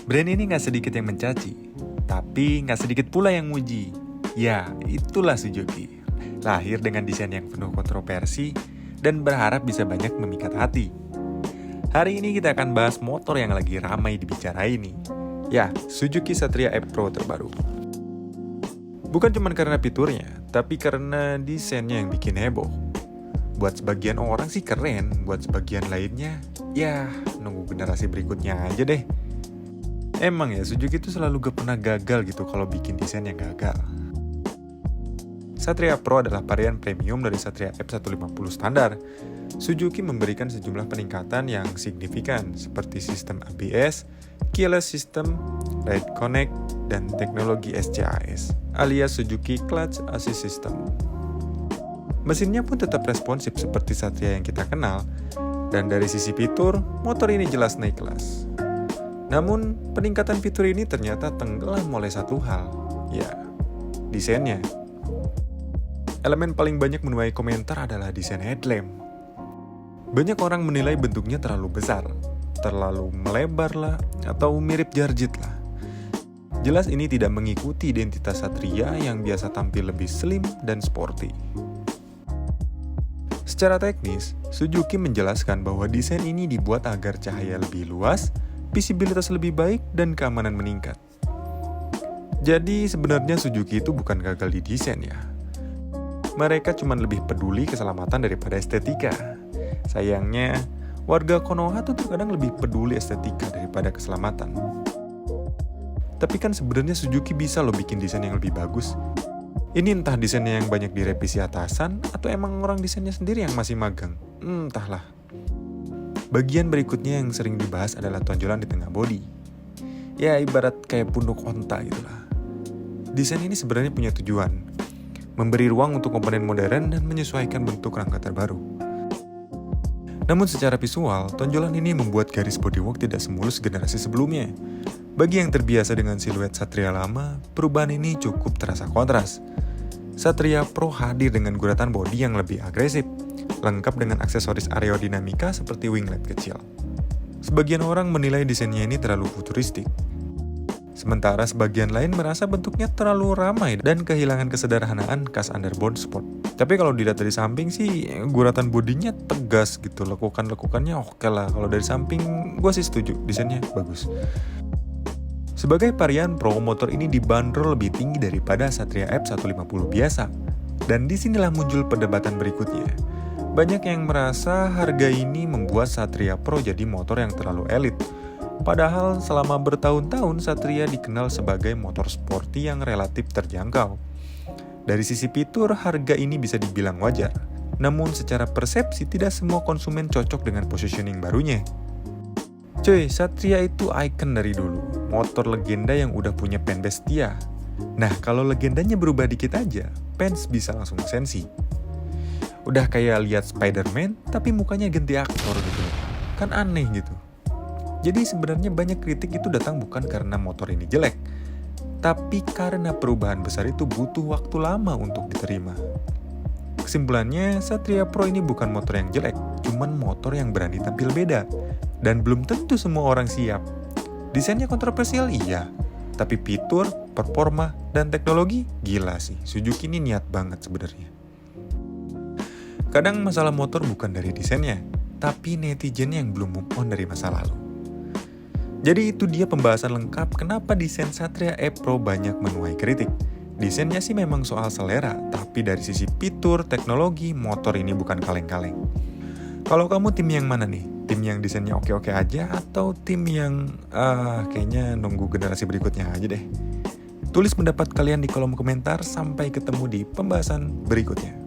Brand ini nggak sedikit yang mencaci, tapi nggak sedikit pula yang muji. Ya, itulah Suzuki. Lahir dengan desain yang penuh kontroversi dan berharap bisa banyak memikat hati. Hari ini kita akan bahas motor yang lagi ramai dibicarain nih. Ya, Suzuki Satria E-Pro terbaru. Bukan cuma karena fiturnya, tapi karena desainnya yang bikin heboh. Buat sebagian orang sih keren, buat sebagian lainnya, ya nunggu generasi berikutnya aja deh. Emang ya, Suzuki itu selalu gak pernah gagal gitu kalau bikin desain yang gagal. Satria Pro adalah varian premium dari Satria F150 standar. Suzuki memberikan sejumlah peningkatan yang signifikan seperti sistem ABS, keyless system, ride connect, dan teknologi SCAS alias Suzuki Clutch Assist System. Mesinnya pun tetap responsif seperti Satria yang kita kenal, dan dari sisi fitur, motor ini jelas naik kelas. Namun, peningkatan fitur ini ternyata tenggelam oleh satu hal, ya, desainnya. Elemen paling banyak menuai komentar adalah desain headlamp. Banyak orang menilai bentuknya terlalu besar, terlalu melebar lah, atau mirip Jarjit lah. Jelas ini tidak mengikuti identitas Satria yang biasa tampil lebih slim dan sporty. Secara teknis, Suzuki menjelaskan bahwa desain ini dibuat agar cahaya lebih luas, visibilitas lebih baik, dan keamanan meningkat. Jadi sebenarnya Suzuki itu bukan gagal di desain ya. Mereka cuma lebih peduli keselamatan daripada estetika. Sayangnya, warga Konoha tuh terkadang lebih peduli estetika daripada keselamatan. Tapi kan sebenarnya Suzuki bisa loh bikin desain yang lebih bagus. Ini entah desainnya yang banyak direvisi atasan, atau emang orang desainnya sendiri yang masih magang. Entahlah. Bagian berikutnya yang sering dibahas adalah tonjolan di tengah bodi. Ya, ibarat kayak punduk onta gitulah. Desain ini sebenarnya punya tujuan, memberi ruang untuk komponen modern dan menyesuaikan bentuk rangka terbaru. Namun secara visual, tonjolan ini membuat garis bodywork tidak semulus generasi sebelumnya. Bagi yang terbiasa dengan siluet Satria lama, perubahan ini cukup terasa kontras. Satria Pro hadir dengan guratan bodi yang lebih agresif, lengkap dengan aksesoris aerodinamika seperti winglet kecil. Sebagian orang menilai desainnya ini terlalu futuristik. Sementara sebagian lain merasa bentuknya terlalu ramai dan kehilangan kesederhanaan khas underbone sport. Tapi kalau dilihat dari samping sih, guratan bodinya tegas gitu, lekukan-lekukannya oke lah. Kalau dari samping, gue sih setuju, desainnya bagus. Sebagai varian Pro, motor ini dibanderol lebih tinggi daripada Satria F150 biasa. Dan disinilah muncul perdebatan berikutnya. Banyak yang merasa harga ini membuat Satria Pro jadi motor yang terlalu elit. Padahal selama bertahun-tahun Satria dikenal sebagai motor sporty yang relatif terjangkau. Dari sisi fitur, harga ini bisa dibilang wajar. Namun secara persepsi tidak semua konsumen cocok dengan positioning barunya. Cuy, Satria itu ikon dari dulu. Motor legenda yang udah punya fanbase setia. Nah, kalau legendanya berubah dikit aja, fans bisa langsung sensi. Udah kayak lihat Spider-Man, tapi mukanya ganti aktor gitu. Kan aneh gitu. Jadi sebenarnya banyak kritik itu datang bukan karena motor ini jelek, tapi karena perubahan besar itu butuh waktu lama untuk diterima. Kesimpulannya, Satria Pro ini bukan motor yang jelek, cuman motor yang berani tampil beda. Dan belum tentu semua orang siap. Desainnya kontroversial iya, tapi fitur, performa, dan teknologi gila sih. Suzuki ini niat banget sebenarnya. Kadang masalah motor bukan dari desainnya, tapi netizen yang belum move on dari masa lalu. Jadi itu dia pembahasan lengkap kenapa desain Satria E-Pro banyak menuai kritik. Desainnya sih memang soal selera, tapi dari sisi fitur, teknologi, motor ini bukan kaleng-kaleng. Kalau kamu tim yang mana nih? Tim yang desainnya oke-oke aja atau tim yang kayaknya nunggu generasi berikutnya aja deh? Tulis pendapat kalian di kolom komentar, sampai ketemu di pembahasan berikutnya.